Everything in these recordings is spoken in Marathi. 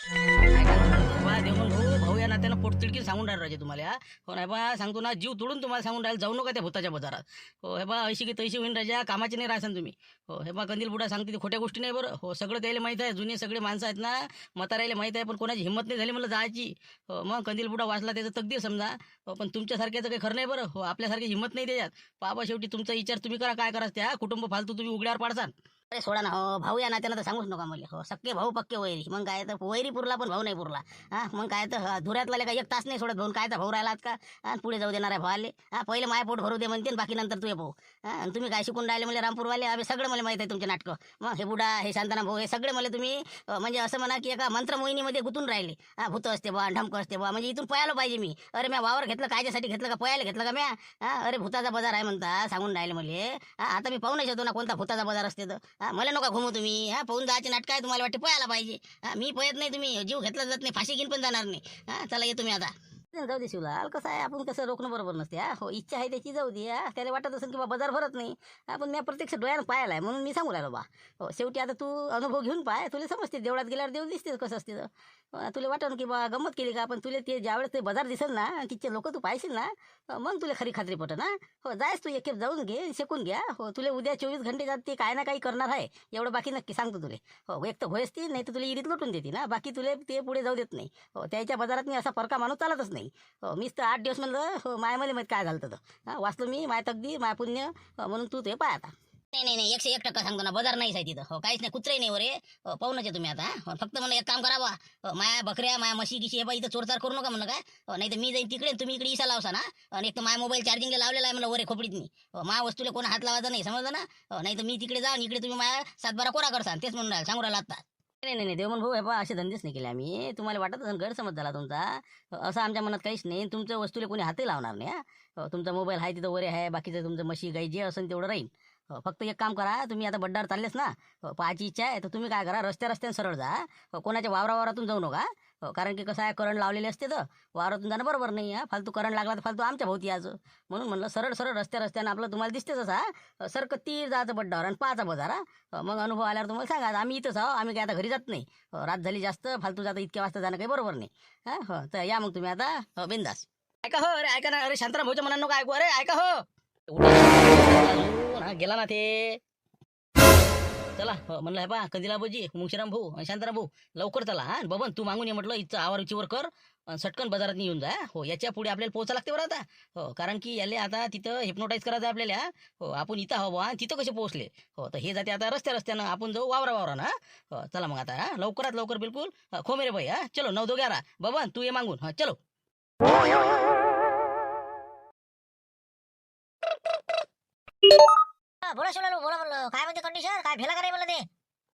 ऐका ना, बा देवमन भाऊ भाऊ या नात्यानं पोटतिडकीन सांगून राहिलो राजे तुम्हाला हा. हो नाही बा सांगतो ना जीव तोडून तुम्हाला सांगून राहिलं जाऊ नका त्या भूताच्या बाजारात. हो हे बा ऐशी की तैशी होईन राजा कामाची नाही राहसान तुम्ही. हो हे बा कंदील बुडा सांगते ते खोट्या गोष्टी नाही बरं. हो सगळं त्याला माहीत आहे जुने सगळे माणसं आहेत ना म्हाताऱ्याला माहीत आहे पण कोणाची हिंमत नाही झाली मला जायची. हो मग कंदील बुडा वाचला त्याचं तकदीर समजा. हो पण तुमच्यासारख्याचं काही खरं नाही बरं. हो आपल्यासारखी हिंमत नाही त्याच्यात. बाबा शेवटी तुमचा विचार तुम्ही करा काय कराच त्या कुटुंब फालतू तुम्ही उघड्यावर पाडसान. अरे सोडा ना हो भाऊ या नात्यानं तर सांगूच नका मला. हो सक्के भाऊ पक्के वैरी मग काय तर वैरी पुरला पण भाऊ नाही पुरला. हा मग काय तर धुऱ्यातला काय एक तास नाही सोडत भाऊ काय तर भाऊ राहिलात का. आणि पुढे जाऊ देणार आहे भावाले. हा पहिले माय पोट भरू दे म्हणते आणि बाकी नंतर तू ये भाऊ. हा आणि तुम्ही काय शिकून राहिले म्हणजे रामपूरवाले आम्ही सगळं मला माहिती आहे तुमचे नाटकं. मग हे बुडा हे शांताना भाऊ हे सगळे मला तुम्ही म्हणजे असं म्हणा की एका मंत्रमोहिनीमध्ये गुंतून राहिले. हा भूत असते बा ढमकं असते बा म्हणजे इथून पळायला पाहिजे मी. अरे म्या वावर घेतलं कायच्यासाठी घेतलं का पळायला घेतलं का म्या. हा अरे भूताचा बाजार आहे म्हणता सांगून राहिले मले. हा आता मी पाहू नाही शकतो ना कोणता भूताचा बाजार असते तर. हा मला नका घुमू तुम्ही. हा पाहून जायचे नाटक आहे तुम्हाला वाटते पळायला पाहिजे. हा मी पळत नाही तुम्ही जीव घेतला जात नाही फाशी घेऊन पण जाणार नाही. हा चला येतो मी आता. जाऊ दे शिवलाल कसं आहे आपण कसं रोखणं बरोबर नसते. हा हो इच्छा आहे त्याची जाऊ दे. हा त्याला वाटत असेल की बा बाजार भरत नाही. आपण मी प्रत्यक्ष डोळ्यानं पाहायला आहे म्हणून मी सांगू राहिलो बा. हो शेवटी आता तू अनुभव घेऊन पाय तुला समजते देवळात गेल्यावर देव दिसते कसं असते तर. तुला वाटन की बा गंमत केली का पण तुला ते ज्यावेळेस ते बाजार दिसेल ना तिथचे लोक तू पाहशील ना मग तुला खरी खात्री पटन. ना हो जायच तू एक खेप जाऊन घे शिकून घ्या. हो तुला उद्या 24 घंटे जात ते काय ना काही करणार आहे एवढं बाकी नक्की सांगतो तुले. हो एक तर होयच ती नाही तर तुला इरीत लुटून देते ना बाकी तुला ते पुढे जाऊ देत नाही. हो त्याच्या बाजारात मी असा फरका माणूस चालतच नाही. हो मीच तर 8 दिवस म्हणलं हो माय मध्ये माहीत काय झालं तर. हा वाचलो मी माय तकदी माय पुण्य. म्हणून तू ते पाय आता. नाही नाही नाही 101% सांगतो ना बाजार नाहीच आहे तिथं. हो काहीच नाही कुत्रे नाही वरे. पाहूनच आहे तुम्ही आता. हो, फक्त मला एक काम करावा. माया बकऱ्या माया म्हशी गिशी हे बा इथं चोरचार करू नका म्हणलं काय. नाही तर मी जाईन तिकडे आणि तुम्ही इकडे इसा लावसा ना. आणि एक तर माय मोबाईल चार्जिंगला लावलेला आहे म्हणलं वरे खोपडीत मी. माया वस्तूला कोण हात लावायचा नाही समजलं ना. नाही तर मी तिकडे जाऊन इकडे तुम्ही माया 7-12 कोरा करसान तेच म्हणून राहिला सांगू राहिला आता. नाही नाही नाही देवमन भाऊ हे बा असे धंदेच नाही केले आम्ही. तुम्हाला वाटत असेल गैरसमज झाला तुमचा. असं आमच्या मनात काहीच नाही तुमच्या वस्तूला कोणी हातही लावणार नाही. तुमचा मोबाईल आहे तिथं वरे आहे बाकीचं तुमचं म्हशी गाई जे असेल तेवढं राहील. फक्त एक काम करा तुम्ही आता बड्डावर चाललेस ना. पाहायची इच्छा आहे तर तुम्ही काय करा रस्त्याने सरळ जा. कोणाच्या वावरावरातून जाऊ नका. कारण की कसं आहे करंट लावलेले असते तर वावरातून जाणं बरोबर नाही. हा फालतू करंट लागला तर फालतू आमच्या भोवती यायचं. म्हणून म्हणलं सरळ सरळ रस्त्यानं आपलं तुम्हाला दिसतेच असा सरकत तीर जायचं बड्डावर आणि पाहायचा बाजार. मग अनुभव आल्यावर तुम्हाला सांगा आम्ही इथंच आहो आम्ही काय आता घरी जात नाही. रात झाली जास्त फालतू जातं इतक्या वाजता जाणं काही बरोबर नाही. हा हो तर या मग तुम्ही आता बिंदास. ऐका हो अरे ऐका ना अरे शांताराम भाऊच्या मनानं नका ऐकू अरे ऐका हो. अजून हा गेला ना ते. चला म्हणलं हे पा कधीला बोजी मुंशीराम भाऊ आणि शांताराम भाऊ लवकर चला. हा बबन तू मागून ये म्हटलं इथं आवर उचीवर कर आणि सटकन बाजारात येऊन जा. हो याच्या पुढे आपल्याला पोहोचा लागते बरं आता. हो कारण की याले आता तिथं हिप्नोटाईज करायचं आपल्याला. हो आपण इथं हवं आणि तिथं कसे पोहोचले. हो तर हे जाते आता रस्त्यानं आपण जाऊ वावरा ना. हो चला मग आता लवकरात लवकर बिलकुल खो मेरे भाई. हा चलो 9-2-11 बबन तू ये मागून हा चलो. बोला शिवलालू बोला म्हणलं काय म्हणते कंडिशन काय भेला कराय मला ते.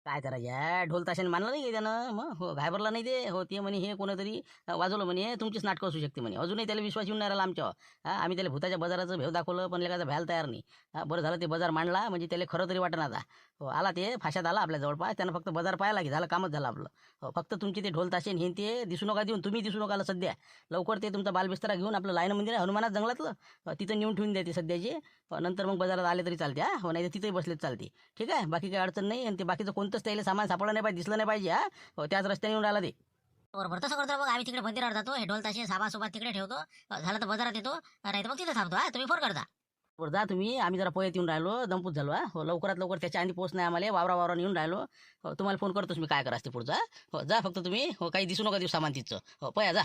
काय करायचं ढोल ताशाने मानलं नाही त्यानं मग हो घाबरला नाही ते. हो ते म्हणे हे कोणतरी वाजवलं म्हणे तुमचीच नाटकं असू शकते म्हणे. अजूनही त्याला विश्वास येऊन नाही राहिला आमच्यावर. हा आम्ही त्याला भूताच्या बाजाराचं भेव दाखवलं पण लेखाचा भ्यायला तयार नाही. हा बरं झालं ते बाजार मांडला म्हणजे त्याला खरं तरी वाटणार आता. हो आला ते फाशात आला आपल्या जवळपास त्यानं फक्त बाजार पाहायला की झालं कामच झालं आपलं. हो फक्त तुमचे ते ढोल ताशे हे ते दिसू नका देऊन तुम्ही दिसू नका सध्या. लवकर ते तुमचा बालबिस्तारा घेऊन आपलं लायन मंदिर आहे हनुमानात जंगलातलं. तिथं नेऊन ठेवून द्या ते सध्याचे. नंतर मग बाजारात आले तरी चालते. हा हो नाही तर तिथेही बसलेच चालते. ठीक आहे बाकी काही अडचण नाही. आणि ते बाकीचं कोणतंच त्याला सामान सापडलं नाही पाहिजे दिसलं नाही पाहिजे. हा हो त्याच रस्त्याने येऊन राहिला ते. बरोबर तसं करतो बघ आम्ही तिकडे मंदिरावर जातो हे ढोल ताशे साबा सोबत तिकडे ठेवतो. झालं तर बाजारात येतो नाही तर मग तिथे थांबतो. हा तुम्ही फोन करता. बरं जा तुम्ही आम्ही जरा पोहेत येऊन राहिलो दमपूत झालो. हा हो लवकरात लवकर त्याच्या आधी पोहोच नाही आम्हाला वावरा येऊन राहिलो. हो तुम्हाला फोन करतोच मी काय करा ते पुढचा. हो जा फक्त तुम्ही हो काही दिसू नका देऊ सामान तिथचं. हो पया जा.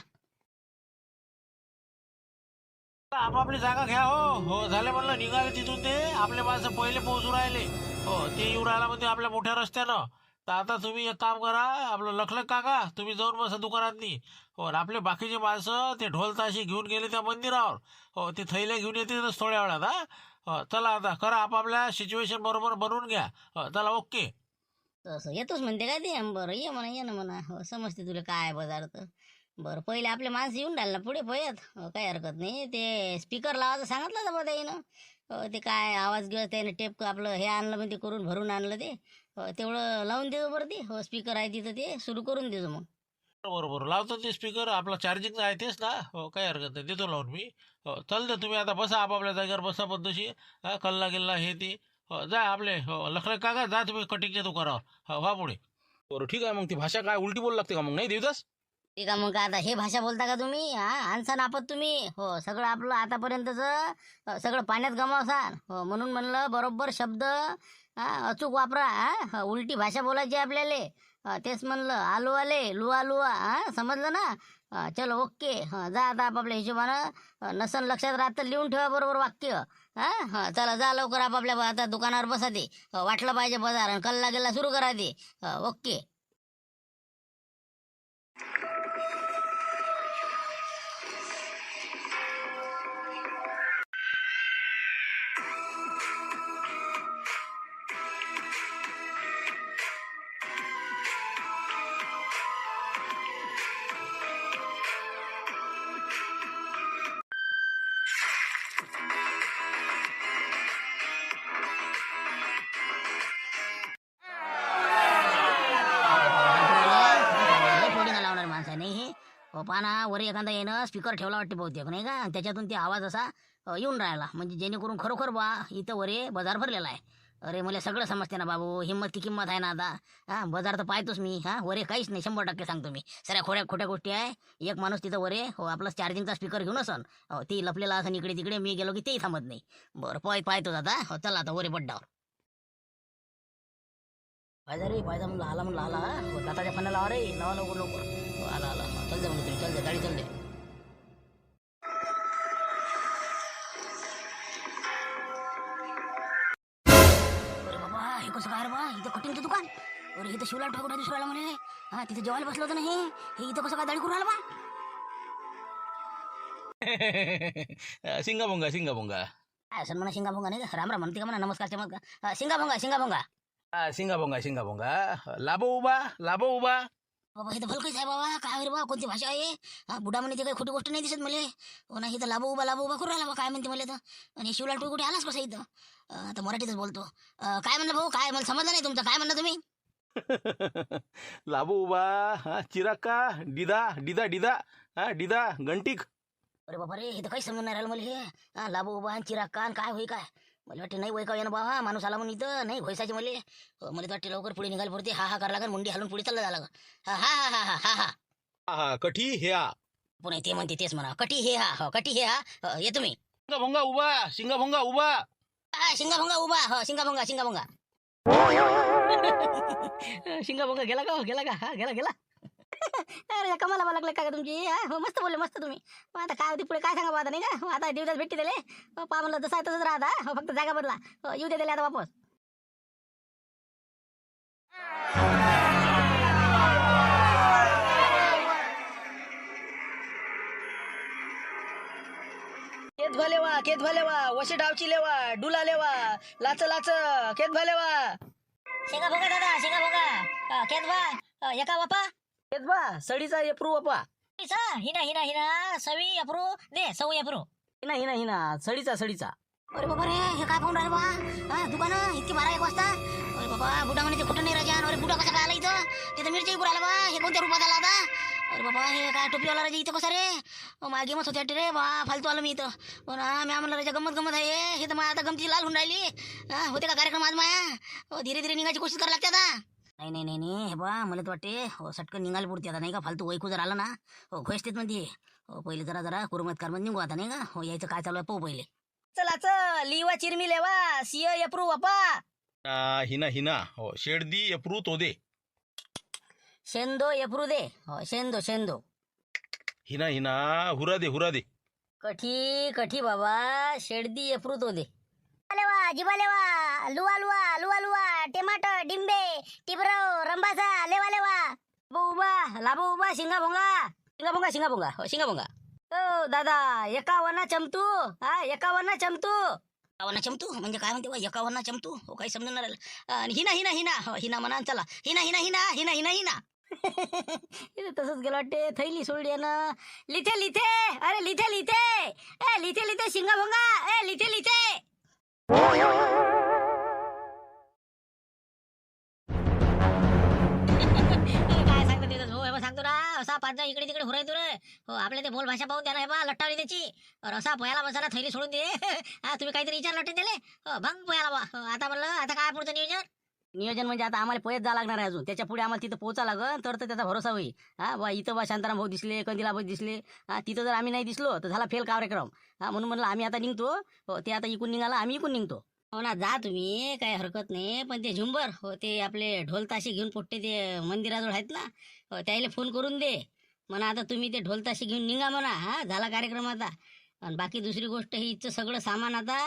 आपापली जागा घ्या. हो हो झाले म्हणलं निघाले तिथून ते आपले माणसं पहिले पोहोचू राहिले. हो ते येऊ राहिला म्हणजे आपल्या मोठ्या रस्त्यानं. तर आता तुम्ही एक काम करा आपलं लखलख काका तुम्ही जाऊन बसा दुकानातनी. हो आणि आपले बाकीचे माणसं ते ढोल ताशे घेऊन गेले त्या मंदिरावर. हो ते थैल्या घेऊन येते थोड्या वेळात. हा हो चला आता करा आपापल्या सिच्युएशन बरोबर बनवून घ्या. हो चला ओके. तसं येतोच म्हणते काय ते बरं ये म्हणा ये ना म्हणा हो समजते तुला काय बाजार तर. बरं पहिले आपले माणसं येऊन राहिला पुढे पोयत हो काही हरकत नाही ते स्पीकर लावायचं सांगितलं तर बरं येईन. हो ते काय आवाज घेऊ त्याने टेप आपलं हे आणलं म्हणजे करून भरून आणलं ते. हो तेवढं लावून देतो बरं ते हो स्पीकर आहे तिथं ते सुरू करून देतो मग. बरोबर लावतो ते स्पीकर आपला चार्जिंग आहे तेच ना. हो काही हरकत नाही देतो लावून मी. हो चालतं तुम्ही आता बसा आपापल्या जागेवर बसा पद्धतशी. हा कल्ला गिल्ला हे ते. हो जा आपले हो लखलख काका जा तुम्ही कटिंगच्या दुकानावर. हो व्हा पुढे. बरं ठीक आहे मग ती भाषा काय उलटी बोलू लागते का मग नाही देवदास? ठीक आहे मग आता हे भाषा बोलता का तुम्ही? हा आणसान आपत तुम्ही. हो सगळं आपलं आतापर्यंतच सगळं पाण्यात गमावसान. हो म्हणून म्हणलं बरोबर शब्द अचूक वापरा. उलटी भाषा बोलायची आपल्याला. तेच म्हणलं आलू आले लुआ लुआ. समजलं ना? चलो ओके. जा आता आपापल्या हिशोबानं. नसन लक्षात राहत तर लिहून ठेवा बरोबर वाक्य. चला जा लवकर आपापल्या आता दुकानावर बसा ते. वाटलं पाहिजे बाजार आणि कल्ला गेला सुरू करा ते. ओके. थोडी ना लावणार माणसा नाही हे. पाना वर एखादा येणं स्पीकर ठेवला वाटते बहुतेक नाही का? आणि त्याच्यातून ते आवाज असा येऊन राहिला म्हणजे जेणेकरून खरोखर बा इथं वरे बाजार भरलेला आहे. अरे मला सगळं समजते ना बाबू. हिंमत की किंमत आहे ना आता. बाजार तर पाहतोच मी. वरे काहीच नाही 100% सांगतो मी. सऱ्या खोट्या गोष्टी आहे. एक माणूस तिथं वरे आपला चार्जिंगचा स्पीकर घेऊन असन. ती लपलेला असं इकडे तिकडे मी गेलो की तेही थांबत नाही. बरं पाहतोच आता. चला आता वरे बड्डावर. पाहिजे रे पाहिजे म्हणलं आला. दाताच्या फन्या लावा रे. लावा लवकर लवकर. आला. चल दे म्हणलं तुम्ही. चल दे गाडी चल दे. अरे बाबा हे कसं काय रे बा? इथं कटिंगचं दुकान. अरे इथं शिवलाल ठाकूर आहे दुसऱ्याला म्हणे. तिथं जेवायला बसलं होतं ना हे इथं कसं काय दाढी करून राहिलं बा? सिंगाभोंगा. काय असं म्हणा शिंगाभोंगा नाही का? राम म्हणते का म्हणा नमस्कार चमत्कार. शिंगाभोंगा. सिंगाभोंगा. लाभो उभा. बाबा हे तर भलकंच आहे बाबा. काय रे बा कोणती भाषा आहे? बुडा म्हणे ते काही खोटी गोष्ट नाही दिसत मला. हो ना इथं लाभो उभा करून राहिला बा. काय म्हणते मला तर. आणि हे शिवलाल कुठे आलाच कसं इथं? आता मराठीतच बोलतो. काय म्हणलं भाऊ? काय मला समजलं नाही तुमचं. काय म्हणलं तुम्ही? लाभो उभा. चिराका डिदा गंटीक. अरे बाबा रे हे तर काही समजून नाही राहिलं मला हे. लाभो उभा चिराग कान काय होई काय? मला वाटते नाही वय का ना बाबा. माणूस आला म्हणून इथं नाही घोयसाचे मला. मला तर वाटते लवकर पुढे निघायला पडते. हा करा लागेल. मुंडी हालून पुढे चाललं झालं. हा कठी हे हा. पुन्हा ते म्हणते तेच म्हणा. कटी हे हा. कटी हे हा. ये तुम्ही. सिंगाभोंगा उभा. शिंगाभोंगा उभा. शिंगाभोंगा. शिंगाभोंगा गेला का? गेला. अरे कमाला लागलं काय तुमची. हो मस्त बोलले मस्त तुम्ही. आता काय होती पुढे काय सांगा आता नाही का? आता दिवसात भेटते दिले. पा म्हणलं जसं आहे तसंच राहता. फक्त जागा बदला. येऊ दे दिले आता वापस. केत भालेवा वशी डावची लेवा डुला लेवा लाच केत भालेवा. शिंगाभोंगा दादा शिंगाभोंगा. केत बा एका बापा. केत बा सडीचा एप्रू बापा. हिना सवी अप्रू दे सऊ अप्रू. हिना सडीचा. अरे बाबा रे हे काय पाहून राहिलं बा? दुकान इतकी 12-1 वाजता. अरे बाबा बुडा म्हणे ते कुठं नाही राजा. अरे बुडा कसा काय आला इथं? तिथं मिरची राहिला बा. हे कोणत्या रूपात आला आता? अरे बाबा हे काय टोपीवाला राजा इथं कसा रे? मागे मत होते रे बा. फालतू आलो मी इथं. हो ना मी म्हणलं राजा गमत आहे. हे तर मला आता गमती लाल होऊन राहिली. होते का कार्यक्रम आज माया? धीरे धीरे निघायची कोशिश करायला लागते आता. नाही हे बा मला तर वाटते सटकन निघायला पुरते आता नाही का? फालतू वैकू जर आलं ना खोयसतेत म्हणते. पहिले जरा कुरमत कारमत निघू आता नाही का? यायचं काय चालू आहे पाहू पहिले. चला लिवा चिरमी लेवा सिय एप्रू बापा. हिना हो शेडदी एप्रू तो दे. शेंदो एप्रू दे. शेंदो. हिना हुरा दे. कठी बाबा शेडदी एप्रू तो दे. जिबा लेवा लुआ टमाटर डिंबे टिबरव रंबासा लेवा. लाभो उभा शिंगाभोंगा. ओ दादा 51 चमतू. 51 चमतू. 51 चमतू म्हणजे काय म्हणते बा? 51 चमतू. हो काही समजून नाही राहिलं. आणि हिना म्हणा. चला हिना. तसंच गेलं वाटते. थैली सोडली ना. लिथे अरे लिथे शिंगाभोंगा. लिथे. काय सांगतो तिथं? हो हे सांगतो ना असा 5 इकडे तिकडे हुरायतो रे. हो आपल्या ते बोल भाषा पाहून त्याला हे बा लट्टावली त्याची. रसा पोयाला बसायला थैली सोडून दे. तुम्ही काहीतरी विचारलं वाटते त्याले. भंग पोयाला बा. आता म्हणलं आता काय पुढचं नियोजन? नियोजन म्हणजे आता आम्हाला पोहेच जावं लागणार आहे अजून, त्याच्या पुढे आम्हाला तिथं पोहोचा लागल तर त्याचा भरोसा होईल. हा बा इथं बा शांताराम भाऊ दिसले, कंदिलाबाई दिसले, हा तिथं जर आम्ही नाही दिसलो तर झाला फेल कार्यक्रम. हा म्हणून म्हणलं आम्ही आता निघतो. हो ते आता इकून निघाला, आम्ही इकून निघतो. हो ना, जा तुम्ही, काही हरकत नाही. पण ते झुंबर हो ते आपले ढोल ताशे घेऊन पोट्टे ते मंदिराजवळ आहेत ना, हो त्याला फोन करून दे म्हणा. आता तुम्ही ते ढोल ताशे घेऊन निघा म्हणा. हा झाला कार्यक्रम आता. आणि बाकी दुसरी गोष्ट ही इथचं सगळं सामान आता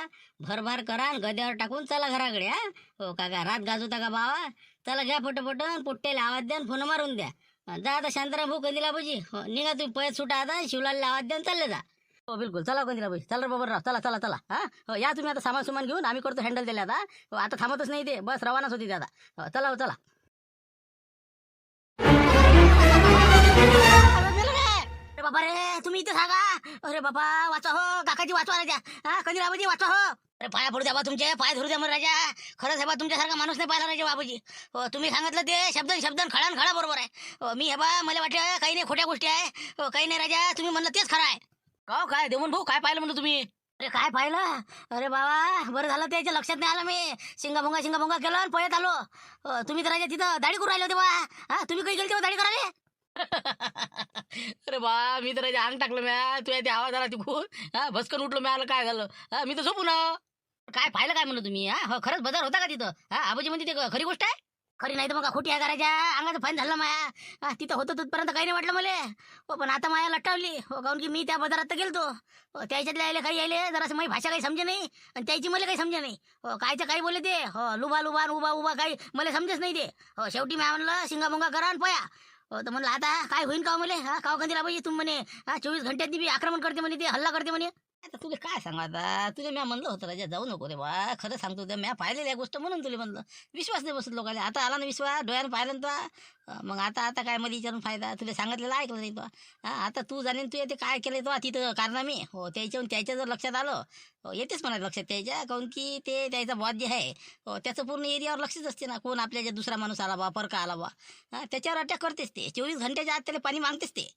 भरभार करा आणि गद्यावर टाकून चला घराकडे. हा हो काका, रात गाजवता का बावा? चला घ्या पटपट, पोट्ट्याला आवाज द्या फोन मारून द्या. जा आता शांताराम भाऊ, कंदिलाबाजी हो निघा तुम्ही, पयत सुटा आता, शिवलालला आवाज द्या आणि चालले जा. हो बिलकुल, चला कंदिलाबाई, चला रे बाबा, चला चला चला. हा हो या तुम्ही आता सामान सुमान घेऊन, आम्ही करतो हँडल दिले आता. हो आता थांबतच नाही ते, बस रवानाच होती ते आता. हो, चला हो चला. अरे बाबा रे, तुम्ही इथे सांगा. अरे बाबा वाचा हो, काकाजी वाचवा राजा. हा कंदिलाबाजी वाचवा हो. अरे पाया पडू द्या बा, तुमचे पाय धरू द्या मग राजा. खरंच हे बा तुमच्यासारखा माणूस नाही पाहिला राजा बाबूजी. हो तुम्ही सांगितलं ते शब्दन खळान खळा बरोबर आहे. हो मी हे बा मला वाटलं काही नाही, खोट्या गोष्टी आहे. हो काही नाही राजा, तुम्ही म्हणलं तेच खरं आहे. का काय देवून भाऊ, काय पाहिलं म्हणलं तुम्ही? अरे काय पाहिलं? अरे बाबा बरं झालं त्याच्या लक्षात नाही आलं. मी शिंगाभोंगा केलं आणि पळत आलो. तुम्ही तर राजा तिथं दाढी करून राहिले होते बा. हा तुम्ही काही गेले तेव्हा दाढी करायला? अरे बा मी तर राजा अंग टाकलं म्या, तुझ्या ते आवाज आला तिकून. हा भस्कन उठलो म्या, आलं काय झालं? हा मी तर झोपून. काय पाहिलं काय म्हणलं तुम्ही? हा हो खरंच बाजार होता का तिथं? हा आबाजी म्हणते ते खरी गोष्ट आहे? खरी नाही तर मग खोटी आहे का राजा? अंगाचं फाईन झालं माया. हा तिथं होतं तिथपर्यंत काही नाही वाटलं मला. हो पण आता माया लटकावली. हो काऊन की मी त्या बाजारात तर गेलतो. हो त्याच्यातले आले काही आले जरासं माझी भाषा काही समजे नाही आणि त्याची मला काही समजे नाही. हो कायचं काही बोलले ते. हो लुबा लुबा उभा काही मला समजेच नाही ते. हो शेवटी मी म्हणलं शिंगाभोंगा करा आणि पया. हो तर म्हणलं आता काय होईन का मला? हा काव कंदिलाबाई तुम्ही म्हणे हा 24 घंट्यात बी आक्रमण करते म्हणे, ते हल्ला करते म्हणे. आता तुला काय सांगा, आता तुला म्या म्हणलं होतं राजा जाऊ नको रे बा, खरं सांगतो त्या म्या पाहिलेली आहे गोष्ट म्हणून तुला म्हणलं. विश्वास नाही बसत लोकांना. आता आला ना विश्वास, डोळ्यानं पाहिलं ना तो. मग आता काय मध्ये विचारून फायदा? तुला सांगितलेलं ऐकलं नाही तो. हा आता तू जाणीन तू ते काय केलं तो तिथं कारनामे. हो त्याच्या जर लक्षात आलं, हो येतेच म्हणा लक्षात त्याच्या, काऊन की ते त्याचा बॉस जे आहे हो त्याचं पूर्ण एरियावर लक्षच असते ना. कोण आपल्या ज्या दुसरा माणूस आला बा, परका आला बा, हा त्याच्यावर अटॅक करतेच ते. 24 घंट्याच्या आत त्याला पाणी मागतेच ते.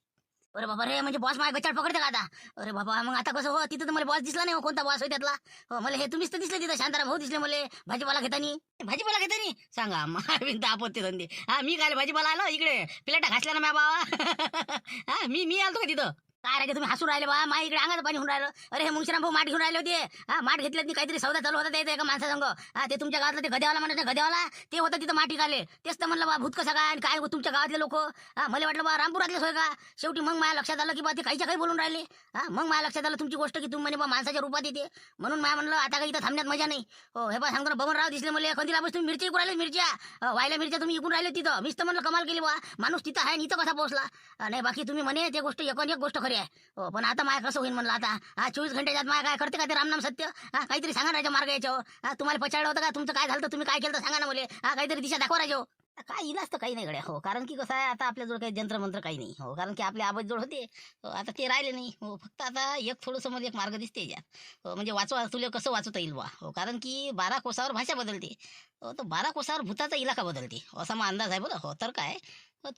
अरे बाबा रे, म्हणजे बॉस माझ्या गचाड पकडते का आता? अरे बाबा मग आता कसं? हो तिथं तर मला बॉस दिसला नाही. हो कोणता बॉस होय त्यातला? हो मला हे तुम्हीच तर दिसले तिथं, शांताराम भाऊ दिसले मला भाजीपाला घेतानी. सांगा बिनता आपत्ती धंदे. हा मी काय भाजीपाला आलो इकडे प्लेटा घासल्या ना म्या बाबा. हा मी आलतो का तिथं? काय राजा तुम्ही हसून राहिले बा, माझ्या इकडे अंगाचं पाणी होऊन राहिलं. अरे हे मुंशीराम भाऊ माठ घेऊन राहिले होते. हा माठ घेतल्यात काहीतरी सौदा चालू होता त्याचा एका माणसासंग. हा ते तुमच्या गावातलं ते गद्यावाला म्हणत गद्यावाला ते होतं तिथं माठी आले. तेच तर म्हणलं बा भूत कसा काय आणि काय तुमच्या गावातले लोक. हा मला वाटलं बा रामपुरातले होय का. शेवटी मग माझ्या लक्षात आलं की बा ते काहीच्या काही बोलून राहिले. हा मग माझ्या लक्षात आलं तुमची गोष्ट की तुम्ही म्हणे बा माणसाच्या रूपात येते. म्हणून मला म्हणलं आता काही इथं थांबण्यात मजा नाही. हो हे बा सांगतो ना, बबनराव दिसले मला कंदिला बस, तुम्ही मिरची इकून राहिले, मिरच्या वायल्या मिरच्या तुम्ही इकून राहिले तिथं. मीच तर म्हणलं कमाल केली बा, माणूस तिथं आहे आणि इथं कसा पोहोचला. नाही बाकी तुम्ही म्हणे ते गोष्ट एक गोष्ट खरी आहे. हो पण आता माया कसं होईल म्हणलं आता? हा 24 घंट्याच्यात माया काय करते का ते रामनाम सत्य? हा काहीतरी सांगा राजा मार्ग याच्यावर. हा तुम्हाला पचाडलं होतं का? तुमचं काय झालं, तुम्ही काय केलं सांगा ना मला. हा काहीतरी दिशा दाखवा राजा. काय इलाज तर काही नाही गड्या. हो कारण की कसं आहे, आता आपल्याजवळ काही जंत्रमंत्र काही नाही. हो कारण की आपल्या आबाजवळ होते. हो आता ते राहिले नाही. हो फक्त आता एक थोडंसं मध्ये एक मार्ग दिसते याच्यात. हो म्हणजे वाचवा, तुला कसं वाचवता येईल बा. हो कारण की 12 कोसावर भाषा बदलते. हो तर 12 कोसावर भूताचा इलाका बदलते असा माझा अंदाज आहे. बरं हो तर काय,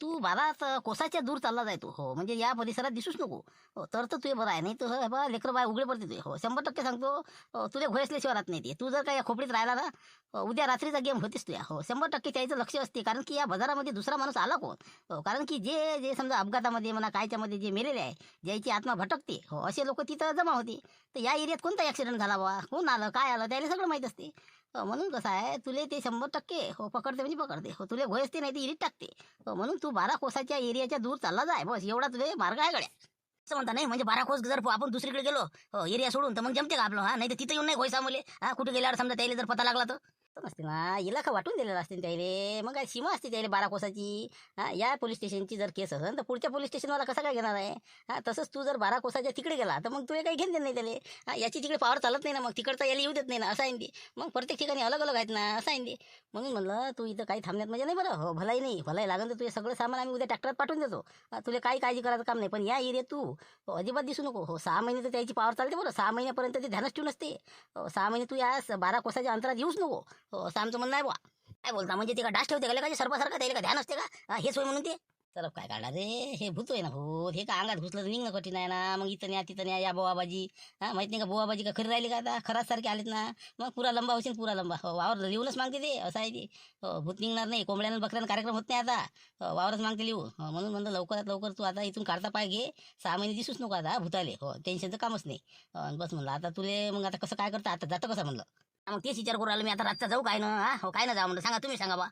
तू 12 कोसाच्या दूर चालला जाय तू. हो म्हणजे या परिसरात दिसूच नको. हो तर तू बरं आहे. नाही तर बा लेकरं बाय उघडे पडते तुझे. हो 100% सांगतो. तुला घोयसल्याशिवाय राहत नाही ते. तू जर काय या खोपडीत राहिला ना, उद्या रात्रीचा गेम होतीस तुया. हो 100% त्याचं लक्ष असते. कारण की या बाजारामध्ये दुसरा माणूस आला कोण. हो कारण की जे समजा अपघातामध्ये म्हणा कायच्यामध्ये जे मेलेले आहे, ज्याची आत्मा भटकते, हो असे लोक तिथं जमा होते. तर या एरियात कोणता ऍक्सिडेंट झाला बा, कोण आलं काय आलं त्याला सगळं माहीत असते. म्हणून कसं आहे, तुले ते 100% हो पकडते म्हणजे पकडते. हो तुला घोयसते नाही ते इरीत टाकते. हो म्हणून तू 12 कोसाच्या एरियाच्या दूर चालला जाय, बस एवढा तुले मार्ग आहे गड्या. असं म्हणता नाही म्हणजे 12 कोस जर आपण दुसरीकडे गेलो हो एरिया सोडून, तर मग जमते का आपलं? हा नाही तर तिथं येऊन नाही घोयसा मुले. हा कुठे गेल्यावर समजा त्याला जर पता लागला तर नसते ना, इलाका वाटून दिलेला असते त्याला. मग काय सीमा असते त्याला 12 कोसाची. हा या पोलीस स्टेशनची जर केस असेल तर पुढच्या पोलीस स्टेशनवाला कसा काय घेणार आहे? हा तसंच तू जर 12 कोसाच्या तिकडे गेला तर मग तुला काही घेऊन देत नाही त्याला. हा याची तिकडे पावर चालत नाही ना, मग तिकडचा याला येऊ देत नाही ना, असं आहे ते. मग प्रत्येक ठिकाणी अलग अलग आहेत ना, असं आहे ते. म्हणून म्हणलं तू इथं काही थांबण्यात म्हणजे नाही. बरं हो भलाई नाही, भलाई लागेल तर तुझे सगळं सामान आम्ही उद्या ट्रॅक्टरात पाठवून देतो. तुला काही काळजी करायचं काम नाही. पण या एरियात तू अजिबात दिसू नको. हो 6 महिने तर त्याची पावर चालते. बरं 6 महिन्यापर्यंत ते ध्यानच ठेवून असते. 6 महिने तू या 12 कोसाच्या अंतरात येऊच नको. हो असं आमचं म्हणणं आहे बा. काय बोलता म्हणजे ते का डास ठेवते का काय सर्पासारखं, त्याला का ध्यान असते का? हेच होय म्हणून ते चल काय काढला रे, हे भूत आहे ना भूत, हे का अंगात घुसलं तर निघणं कठीण आहे ना. मग इथं न्या तिथं न्या, या बोवाबाजी. हा माहित नाही का बोवाबाजी का खरी राहिली का आता, खराच सारखे आलेत ना. मग पुरा लंबा होशील, पुरा लंबा. हो वावर लिहूनच मागते ते, असं आहे ते. हो भूत निघणार नाही, कोंबड्यानं बकऱ्यानं कार्यक्रम होत नाही आता. हो, वावरच मागते लिहू. म्हणून म्हणलं लवकरात लवकर तू आता इथून काढता पाय घे. 6 महिने दिसूच नको आता भूताले. हो टेन्शनचं कामच नाही. आणि बस म्हणलं आता तुले, मग आता कसं काय करता, आता जातं कसं म्हणलं. मग तेच विचार करू राहिलो मी, आता रातचा जाऊ काय ना. हा हो काय ना जाऊ म्हणलं, सांगा तुम्ही सांगा बा.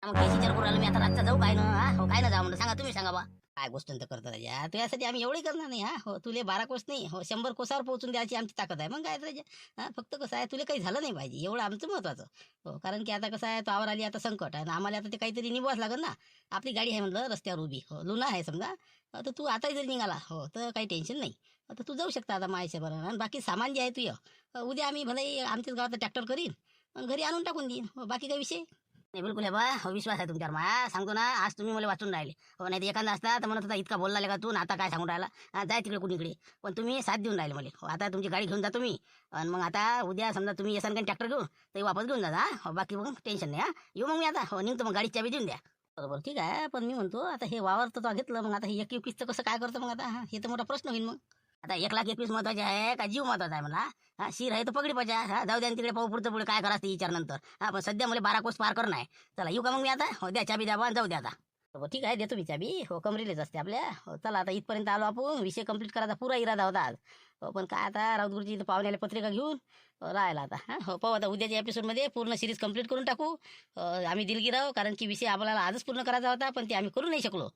मग तेच विचार करू राहिलो मी, आता रातचा जाऊ काय ना. हा हो काय ना जाऊ म्हणलं, सांगा तुम्ही सांगा बा. काय गोष्ट तर करता राजा, तुझ्यासाठी आम्ही एवढी करणार नाही. हा हो तुले 12 कोस नाही, हो 100 कोसावर पोहोचून द्यायची आमची ताकद आहे. मग काय राजा. हा फक्त कसं आहे, तुला काही झालं नाही पाहिजे एवढं आमचं महत्वाचं. हो कारण की आता कसं आहे, तो आवर आली आता संकट आहे, आम्हाला आता ते काहीतरी निभवाच लागेल ना. आपली गाडी आहे म्हणलं रस्त्यावर उभी, हो लुना आहे समजा. तर तू आता जरी निघाला हो तर काही टेन्शन नाही. तर तू जाऊ शकता आता मायाच्या बरोबर. आणि बाकी सामान जे आहे तू उद्या आम्ही भले आमच्याच गावात ट्रॅक्टर करीन आणि घरी आणून टाकून देईन. हो बाकी काही विषय नाही. बिलकुल आहे बा, हो विश्वास आहे तुमच्यावर मा. सांगतो ना, आज तुम्ही मला वाचून राहिले. हो नाही तर एखादा असता तर म्हणत होता इतका बोलला का तू, आता काय सांगून राहिला. जाय तिकडे कुणीकडे. पण तुम्ही साथ देऊन राहिले मला. हो आता तुमची गाडी घेऊन जातो मी. आणि मग आता उद्या समजा तुम्ही येसान काही ट्रॅक्टर घेऊन तर वापस घेऊन जा. हो बाकी मग टेन्शन नाही. येऊ मग मी आता. हो निघतो मग, गाडी चाबी देऊन द्या. बरोबर ठीक आहे. पण मी म्हणतो आता हे वावर तर घेतलं, मग आता हे 21 कसं काय करतं मग आता. हे तर मोठा प्रश्न होईल मग. आता 1,21,000 महत्वाचे आहे का जीव महत्वाचा आहे मला. हा शिर आहे तर पगडी पचा. हा जाऊ द्या तिकडे पाहू पुढचं पुढे काय करायचं विचार नंतर. हा पण सध्या मला 12 कोस पार करणं आहे. चला येऊ का मग मी आता. हो द्या चाबी द्या बा, जाऊ द्या आता. हो ठीक आहे, देतो मी चाबी. हो कमरीलेच असते आपल्या. हो चला आता इथपर्यंत आलो आपण. विषय कंप्लीट करायचा पुरा इरादा होता आज. हो पण काय आता राऊतगुरुची इथं पाहुण्याला पत्रिका घेऊन राहिला आता. हा हो पाहू आता उद्याच्या एपिसोडमध्ये पूर्ण सिरीज कंप्लीट करून टाकू. आम्ही दिलगी राहू, कारण की विषय आपल्याला आजच पूर्ण करायचा होता पण ते आम्ही करू नाही शकलो.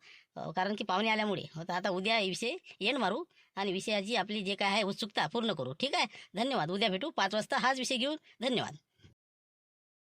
कारण की पाहुणे आल्यामुळे. हो तर आता उद्या विषय एंड मारू आणि विषयाची आपली जे काय आहे उत्सुकता पूर्ण करू. ठीक आहे, धन्यवाद. उद्या भेटू 5 वाजता हाच विषय घेऊन. धन्यवाद.